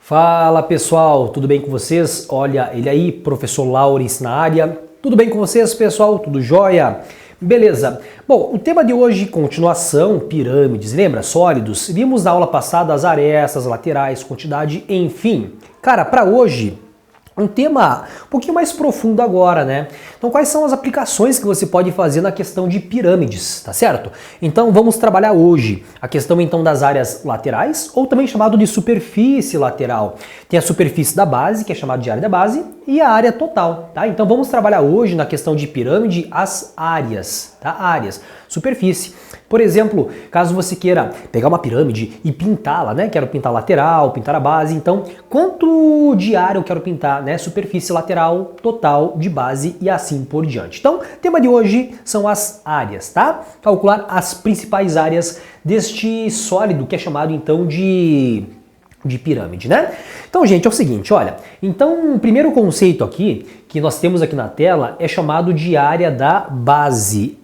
Fala pessoal, tudo bem com vocês? Olha ele aí, professor Laurens na área. Tudo bem com vocês, pessoal? Tudo jóia? Beleza. Bom, o tema de hoje, continuação, pirâmides. Lembra? Sólidos. Vimos na aula passada as arestas, laterais, quantidade, enfim. Cara, para hoje, um tema um pouquinho mais profundo agora, né? Então, quais são as aplicações que você pode fazer na questão de pirâmides, tá certo? Então, vamos trabalhar hoje a questão então das áreas laterais, ou também chamado de superfície lateral. Tem a superfície da base, que é chamada de área da base, e a área total, tá? Então, vamos trabalhar hoje na questão de pirâmide as áreas, tá? Áreas, superfície. Por exemplo, caso você queira pegar uma pirâmide e pintá-la, né? Quero pintar a lateral, pintar a base, então quanto de área eu quero pintar, né? Superfície lateral, total, de base e assim por diante. Então, o tema de hoje são as áreas, tá? Calcular as principais áreas deste sólido que é chamado então de pirâmide, né? Então, gente, é o seguinte, olha, então o primeiro conceito aqui que nós temos aqui na tela é chamado de área da base,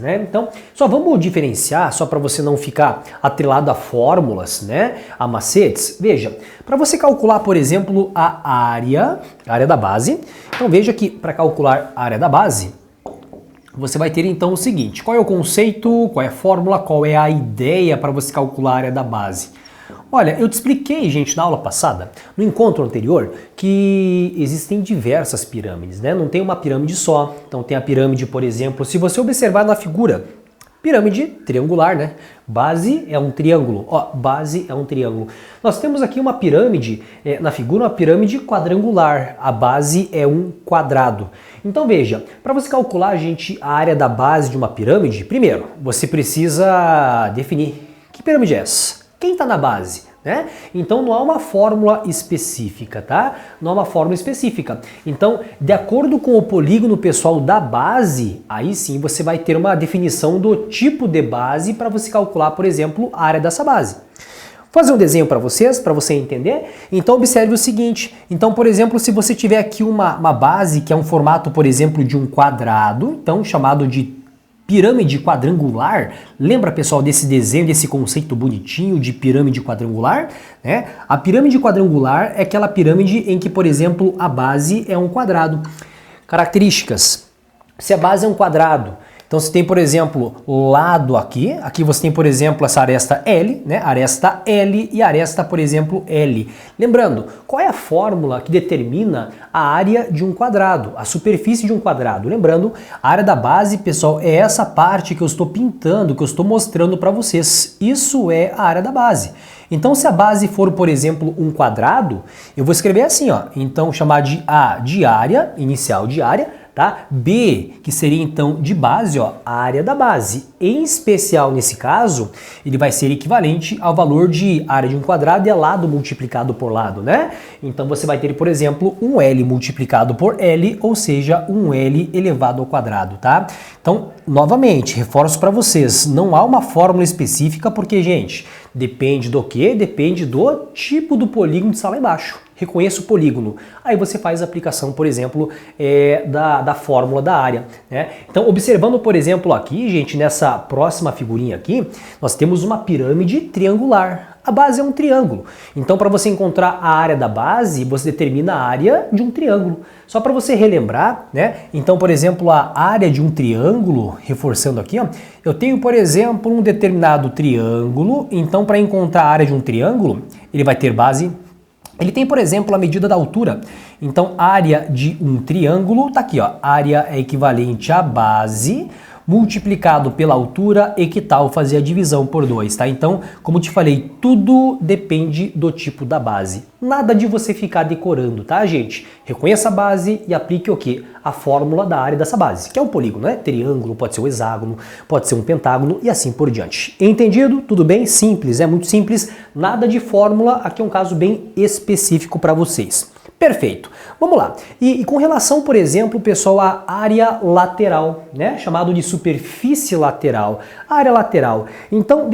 né? Então, só vamos diferenciar, só para você não ficar atrelado a fórmulas, né, a macetes. Veja, para você calcular, por exemplo, a área da base, então veja que para calcular a área da base, você vai ter então o seguinte, qual é o conceito, qual é a fórmula, qual é a ideia para você calcular a área da base? Olha, eu te expliquei, gente, na aula passada, no encontro anterior, que existem diversas pirâmides, né? Não tem uma pirâmide só. Então tem a pirâmide, por exemplo, se você observar na figura, pirâmide triangular, né? Base é um triângulo. Ó, base é um triângulo. Nós temos aqui uma pirâmide, na figura, uma pirâmide quadrangular. A base é um quadrado. Então veja, para você calcular, gente, a área da base de uma pirâmide, primeiro, você precisa definir que pirâmide é essa. Quem está na base, né? Então não há uma fórmula específica, tá? Não há uma fórmula específica. Então, de acordo com o polígono pessoal da base, aí sim você vai ter uma definição do tipo de base para você calcular, por exemplo, a área dessa base. Vou fazer um desenho para vocês, para você entender. Então observe o seguinte, então por exemplo, se você tiver aqui uma base que é um formato, por exemplo, de um quadrado, então chamado de pirâmide quadrangular, lembra pessoal desse desenho, desse conceito bonitinho de pirâmide quadrangular? Né? A pirâmide quadrangular é aquela pirâmide em que, por exemplo, a base é um quadrado. Características, se a base é um quadrado, então você tem, por exemplo, lado aqui você tem, por exemplo, essa aresta L, né? Aresta L e aresta, por exemplo, L. Lembrando, qual é a fórmula que determina a área de um quadrado, a superfície de um quadrado? Lembrando, a área da base, pessoal, é essa parte que eu estou pintando, que eu estou mostrando para vocês. Isso é a área da base. Então, se a base for, por exemplo, um quadrado, eu vou escrever assim, ó. Então, chamar de A de área, inicial de área, tá? B, que seria então de base, ó, a área da base. Em especial, nesse caso, ele vai ser equivalente ao valor de área de um quadrado e é lado multiplicado por lado, né? Então você vai ter, por exemplo, um L multiplicado por L, ou seja, um L elevado ao quadrado, tá? Então, novamente, reforço para vocês, não há uma fórmula específica porque, gente, depende do quê? Depende do tipo do polígono que está lá embaixo. Reconheça o polígono. Aí você faz a aplicação, por exemplo, da fórmula da área, né? Então, observando, por exemplo, aqui, gente, nessa próxima figurinha aqui, nós temos uma pirâmide triangular. A base é um triângulo. Então, para você encontrar a área da base, você determina a área de um triângulo. Só para você relembrar, né? Então, por exemplo, a área de um triângulo, reforçando aqui, ó, eu tenho, por exemplo, um determinado triângulo. Então, para encontrar a área de um triângulo, ele vai ter base. Ele tem, por exemplo, a medida da altura. Então, área de um triângulo, está aqui, ó. Área é equivalente à base multiplicado pela altura e que tal fazer a divisão por 2, tá? Então, como te falei, tudo depende do tipo da base. Nada de você ficar decorando, tá, gente? Reconheça a base e aplique o quê? A fórmula da área dessa base, que é um polígono, né? Triângulo, pode ser um hexágono, pode ser um pentágono e assim por diante. Entendido? Tudo bem? Simples, é muito simples. Nada de fórmula, aqui é um caso bem específico para vocês. Perfeito. Vamos lá. E com relação, por exemplo, pessoal, à área lateral, né? Chamado de superfície lateral. A área lateral. Então,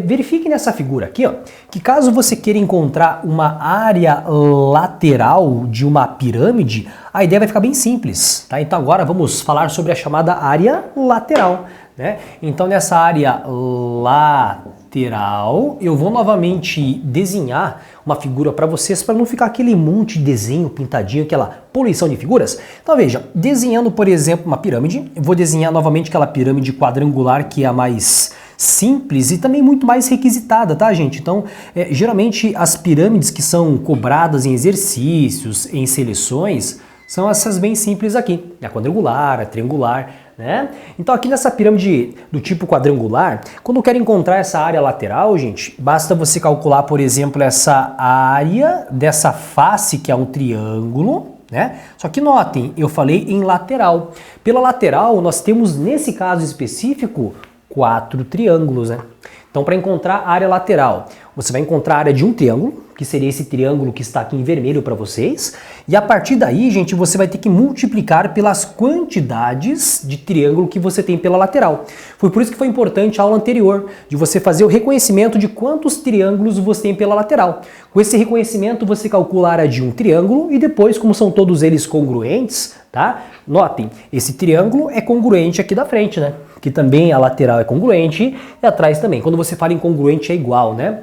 verifique nessa figura aqui, ó, que caso você queira encontrar uma área lateral de uma pirâmide, a ideia vai ficar bem simples, tá? Então agora vamos falar sobre a chamada área lateral, né? Então nessa área lateral, lateral, eu vou novamente desenhar uma figura para vocês, para não ficar aquele monte de desenho pintadinho, aquela poluição de figuras. Então veja, desenhando por exemplo uma pirâmide, eu vou desenhar novamente aquela pirâmide quadrangular que é a mais simples e também muito mais requisitada, tá, gente? Então, geralmente as pirâmides que são cobradas em exercícios, em seleções, são essas bem simples aqui, a quadrangular, a triangular, né? Então aqui nessa pirâmide do tipo quadrangular, quando eu quero encontrar essa área lateral, gente, basta você calcular, por exemplo, essa área dessa face que é um triângulo, né? Só que notem, eu falei em lateral. Pela lateral, nós temos nesse caso específico 4 triângulos, né? Então, para encontrar a área lateral, você vai encontrar a área de um triângulo, que seria esse triângulo que está aqui em vermelho para vocês, e a partir daí, gente, você vai ter que multiplicar pelas quantidades de triângulo que você tem pela lateral. Foi por isso que foi importante a aula anterior, de você fazer o reconhecimento de quantos triângulos você tem pela lateral. Com esse reconhecimento, você calcula a área de um triângulo e depois, como são todos eles congruentes, tá? Notem, esse triângulo é congruente aqui da frente, né? Que também a lateral é congruente e atrás também. Quando você fala em congruente é igual, né?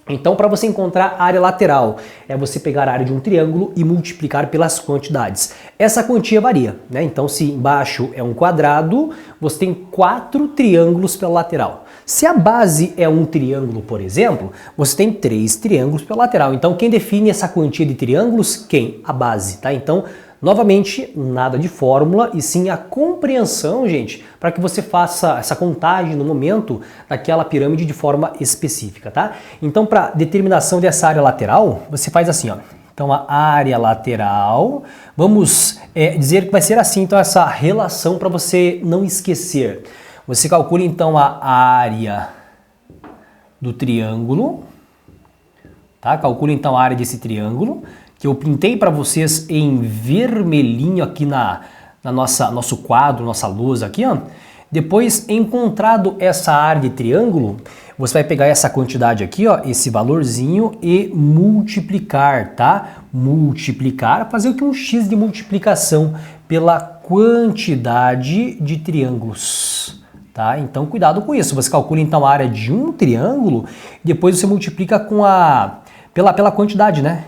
Então, para você encontrar a área lateral, é você pegar a área de um triângulo e multiplicar pelas quantidades. Essa quantia varia, né? Então, se embaixo é um quadrado, você tem 4 triângulos pela lateral. Se a base é um triângulo, por exemplo, você tem 3 triângulos pela lateral. Então, quem define essa quantia de triângulos? Quem? A base, tá? Então, novamente, nada de fórmula e sim a compreensão, gente, para que você faça essa contagem no momento daquela pirâmide de forma específica, tá? Então, para determinação dessa área lateral, você faz assim, ó. Então, a área lateral, vamos dizer que vai ser assim, então, essa relação para você não esquecer. Você calcula, então, a área do triângulo, tá? Calcula, então, a área desse triângulo, que eu pintei para vocês em vermelhinho aqui nosso quadro, nossa lousa aqui, ó. Depois, encontrado essa área de triângulo, você vai pegar essa quantidade aqui, ó, esse valorzinho e multiplicar, tá? Multiplicar, fazer o que? Um x de multiplicação pela quantidade de triângulos, tá? Então, cuidado com isso. Você calcula, então, a área de um triângulo, depois você multiplica com pela quantidade, né?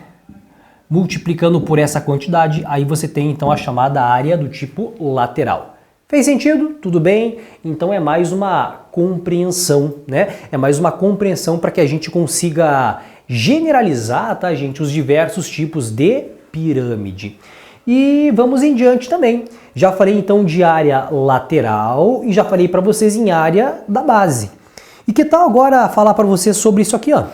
Multiplicando por essa quantidade, aí você tem então a chamada área do tipo lateral. Fez sentido? Tudo bem? Então é mais uma compreensão, né? É mais uma compreensão para que a gente consiga generalizar, tá, gente, os diversos tipos de pirâmide. E vamos em diante também. Já falei então de área lateral e já falei para vocês em área da base. E que tal agora falar para vocês sobre isso aqui, ó?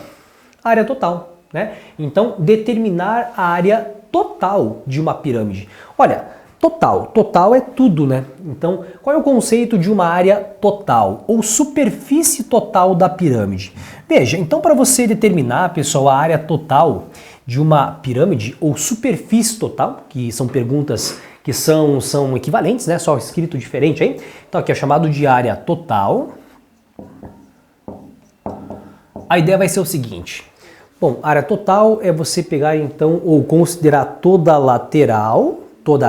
Área total. Né? Então, determinar a área total de uma pirâmide. Olha, total é tudo, né? Então, qual é o conceito de uma área total ou superfície total da pirâmide? Veja, então para você determinar, pessoal, a área total de uma pirâmide ou superfície total, que são perguntas que são equivalentes, né? Só escrito diferente aí. Então aqui é chamado de área total. A ideia vai ser o seguinte. Bom, área total é você pegar então ou considerar toda a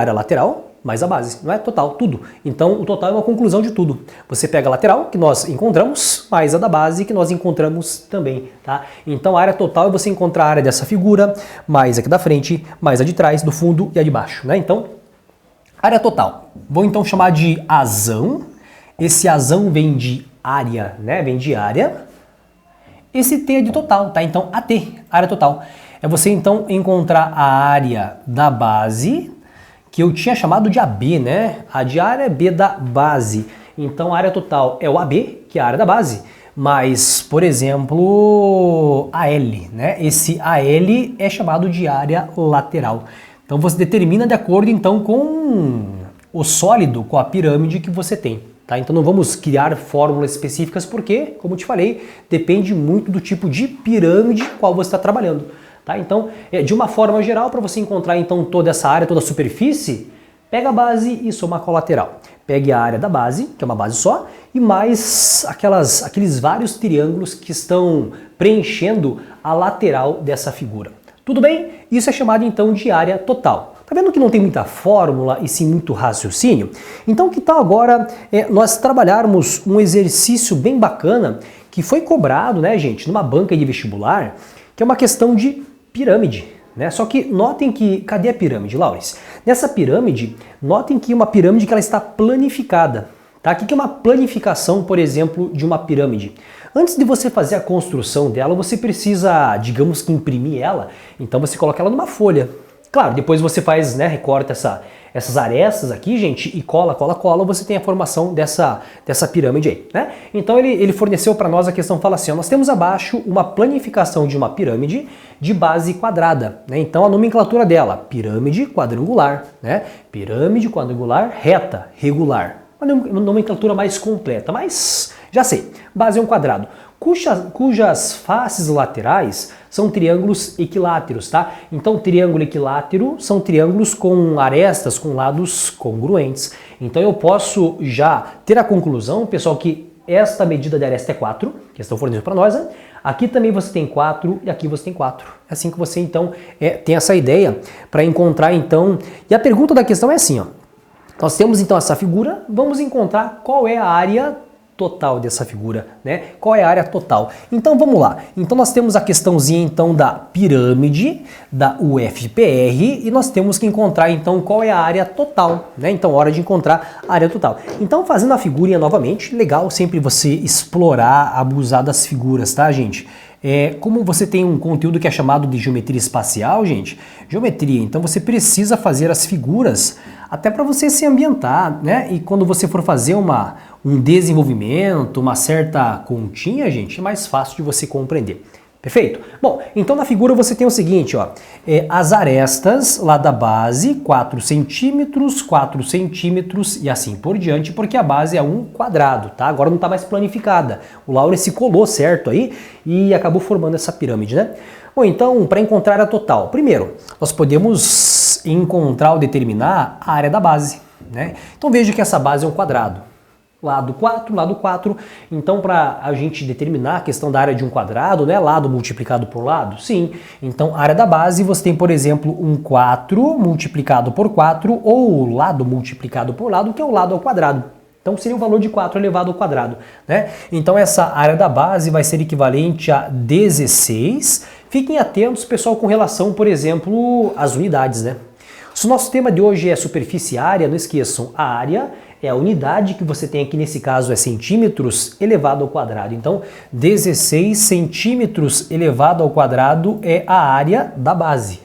área lateral, mais a base, não é total, tudo. Então o total é uma conclusão de tudo. Você pega a lateral que nós encontramos, mais a da base que nós encontramos também, tá? Então a área total é você encontrar a área dessa figura, mais aqui da frente, mais a de trás, do fundo e a de baixo, né? Então, área total. Vou então chamar de asão. Esse asão vem de área, né? Vem de área. Esse T é de total, tá? Então, AT, área total. É você, então, encontrar a área da base, que eu tinha chamado de AB, né? A de área é B da base. Então, a área total é o AB, que é a área da base. Mas, por exemplo, AL, né? Esse AL é chamado de área lateral. Então, você determina de acordo, então, com o sólido, com a pirâmide que você tem. Tá? Então não vamos criar fórmulas específicas porque, como eu te falei, depende muito do tipo de pirâmide qual você está trabalhando. Tá? Então, de uma forma geral, para você encontrar então toda essa área, toda a superfície, pega a base e soma com a lateral. Pegue a área da base, que é uma base só, e mais aqueles vários triângulos que estão preenchendo a lateral dessa figura. Tudo bem? Isso é chamado então de área total. Tá vendo que não tem muita fórmula e sim muito raciocínio? Então que tal agora nós trabalharmos um exercício bem bacana que foi cobrado, né, gente, numa banca de vestibular, que é uma questão de pirâmide, né? Só que notem que, cadê a pirâmide, Laures? Nessa pirâmide, notem que uma pirâmide que ela está planificada, tá? O que é uma planificação, por exemplo, de uma pirâmide? Antes de você fazer a construção dela, você precisa, digamos que imprimir ela, então você coloca ela numa folha. Claro, depois você faz, né, recorta essas arestas aqui, gente, e cola, você tem a formação dessa pirâmide aí, né? Então ele forneceu para nós a questão, fala assim, ó, nós temos abaixo uma planificação de uma pirâmide de base quadrada, né? Então a nomenclatura dela, pirâmide quadrangular, né? Pirâmide quadrangular reta, regular. Uma nomenclatura mais completa, mas já sei, base é um quadrado, cujas faces laterais são triângulos equiláteros, tá? Então, triângulo equilátero são triângulos com arestas, com lados congruentes. Então, eu posso já ter a conclusão, pessoal, que esta medida de aresta é 4, que estão fornecendo para nós, né? Aqui também você tem 4 e aqui você tem 4. É assim que você, então, tem essa ideia para encontrar, então... E a pergunta da questão é assim, ó. Nós temos, então, essa figura, vamos encontrar qual é a área total dessa figura, né? Qual é a área total? Então vamos lá. Então nós temos a questãozinha então da pirâmide da UFPR e nós temos que encontrar então qual é a área total, né? Então hora de encontrar a área total. Então fazendo a figurinha novamente, legal sempre você explorar, abusar das figuras, tá, gente? Como você tem um conteúdo que é chamado de geometria espacial, gente, geometria, então você precisa fazer as figuras até para você se ambientar, né? E quando você for fazer um desenvolvimento, uma certa continha, gente, é mais fácil de você compreender. Perfeito? Bom, então na figura você tem o seguinte, ó, as arestas lá da base, 4 centímetros, 4 centímetros e assim por diante, porque a base é um quadrado, tá? Agora não está mais planificada. O Laures se colou certo aí e acabou formando essa pirâmide, né? Bom, então, para encontrar a total, primeiro, nós podemos encontrar ou determinar a área da base, né? Então veja que essa base é um quadrado. Lado 4, lado 4. Então, para a gente determinar a questão da área de um quadrado, né? Lado multiplicado por lado? Sim. Então, a área da base, você tem, por exemplo, um 4 multiplicado por 4 ou lado multiplicado por lado, que é o lado ao quadrado. Então, seria o valor de 4 elevado ao quadrado, né? Então, essa área da base vai ser equivalente a 16. Fiquem atentos, pessoal, com relação, por exemplo, às unidades, né? Se o nosso tema de hoje é superfície área, não esqueçam, a área é a unidade que você tem aqui, nesse caso é centímetros elevado ao quadrado. Então, 16 centímetros elevado ao quadrado é a área da base,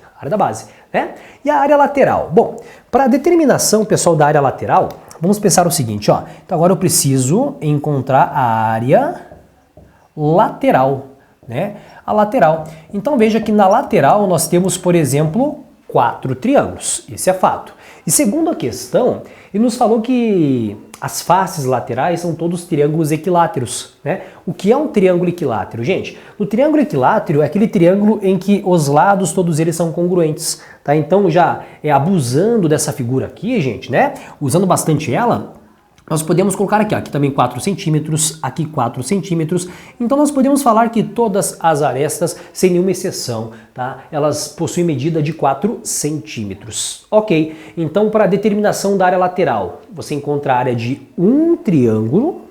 né? E a área lateral? Bom, para a determinação, pessoal, da área lateral, vamos pensar o seguinte, ó. Então, agora eu preciso encontrar a área lateral, né? A lateral. Então, veja que na lateral nós temos, por exemplo, 4 triângulos. Esse é fato. E segundo a questão, ele nos falou que as faces laterais são todos triângulos equiláteros, né? O que é um triângulo equilátero, gente? O triângulo equilátero é aquele triângulo em que os lados, todos eles são congruentes, tá? Então, já abusando dessa figura aqui, gente, né? Usando bastante ela, nós podemos colocar aqui, ó, aqui também 4 centímetros, aqui 4 centímetros. Então nós podemos falar que todas as arestas, sem nenhuma exceção, tá? Elas possuem medida de 4 centímetros. Ok, então para a determinação da área lateral, você encontra a área de um triângulo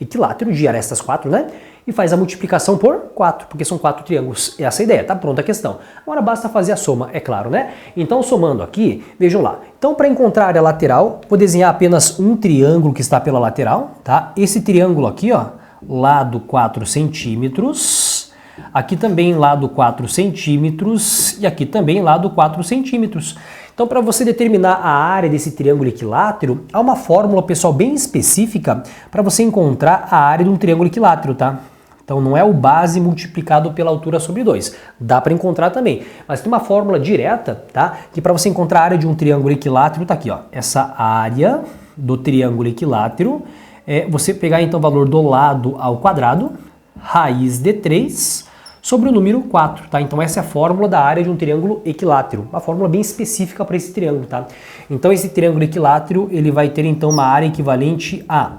equilátero de arestas 4, né? E faz a multiplicação por 4, porque são 4 triângulos. Essa é a ideia, tá pronta a questão. Agora basta fazer a soma, é claro, né? Então, somando aqui, vejam lá. Então, para encontrar a área lateral, vou desenhar apenas um triângulo que está pela lateral, tá? Esse triângulo aqui, ó, lado 4 centímetros, aqui também lado 4 centímetros e aqui também lado 4 centímetros. Então, para você determinar a área desse triângulo equilátero, há uma fórmula, pessoal, bem específica para você encontrar a área de um triângulo equilátero, tá? Então, não é o base multiplicado pela altura sobre 2. Dá para encontrar também. Mas tem uma fórmula direta, tá? Que para você encontrar a área de um triângulo equilátero, tá aqui, ó. Essa área do triângulo equilátero é você pegar, então, o valor do lado ao quadrado, raiz de 3... sobre o número 4, tá? Então essa é a fórmula da área de um triângulo equilátero, uma fórmula bem específica para esse triângulo, tá? Então esse triângulo equilátero, ele vai ter então uma área equivalente a,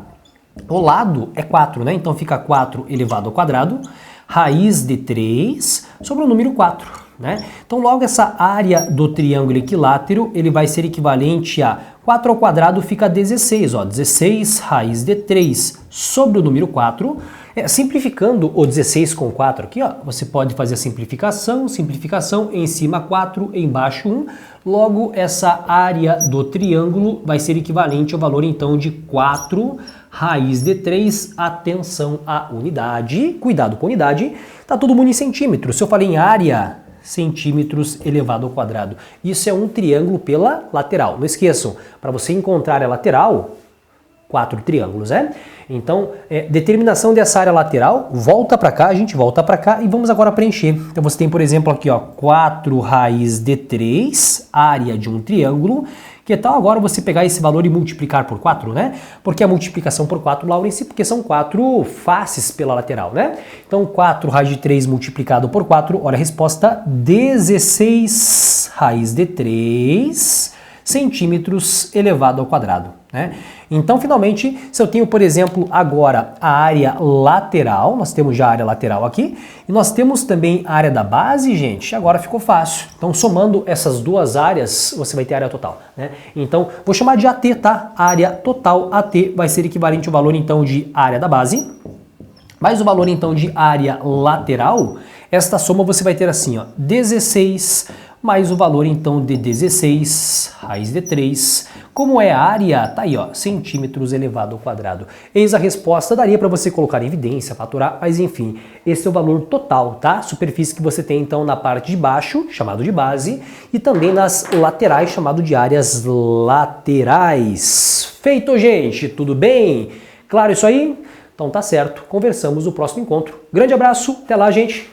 o lado é 4, né? Então fica 4 elevado ao quadrado, raiz de 3 sobre o número 4, né? Então logo essa área do triângulo equilátero, ele vai ser equivalente a 4 ao quadrado fica 16, ó, 16 raiz de 3 sobre o número 4, Simplificando o 16 com 4 aqui, ó, você pode fazer a simplificação, em cima 4, embaixo 1. Logo, essa área do triângulo vai ser equivalente ao valor, então, de 4 raiz de 3. Atenção à unidade, cuidado com a unidade, tá todo mundo em centímetros. Se eu falei em área, centímetros elevado ao quadrado. Isso é um triângulo pela lateral. Não esqueçam, para você encontrar a lateral, 4 triângulos, né? Então, determinação dessa área lateral, volta para cá, a gente volta para cá e vamos agora preencher. Então você tem, por exemplo, aqui, ó, 4 raiz de 3, área de um triângulo. Que tal agora você pegar esse valor e multiplicar por 4, né? Porque a multiplicação por 4, Laurence, porque são 4 faces pela lateral, né? Então, 4 raiz de 3 multiplicado por 4, olha a resposta, 16 raiz de 3 centímetros elevado ao quadrado, né? Então, finalmente, se eu tenho, por exemplo, agora a área lateral, nós temos já a área lateral aqui, e nós temos também a área da base, gente, agora ficou fácil. Então, somando essas duas áreas, você vai ter a área total, né? Então, vou chamar de AT, tá? Área total, AT, vai ser equivalente ao valor, então, de área da base, mais o valor, então, de área lateral. Esta soma você vai ter assim, ó, 16 mais o valor, então, de 16 raiz de 3. Como é a área? Tá aí, ó, centímetros elevado ao quadrado. Eis a resposta, daria para você colocar em evidência, faturar, mas enfim, esse é o valor total, tá? Superfície que você tem, então, na parte de baixo, chamado de base, e também nas laterais, chamado de áreas laterais. Feito, gente? Tudo bem? Claro isso aí? Então tá certo, conversamos no próximo encontro. Grande abraço, até lá, gente!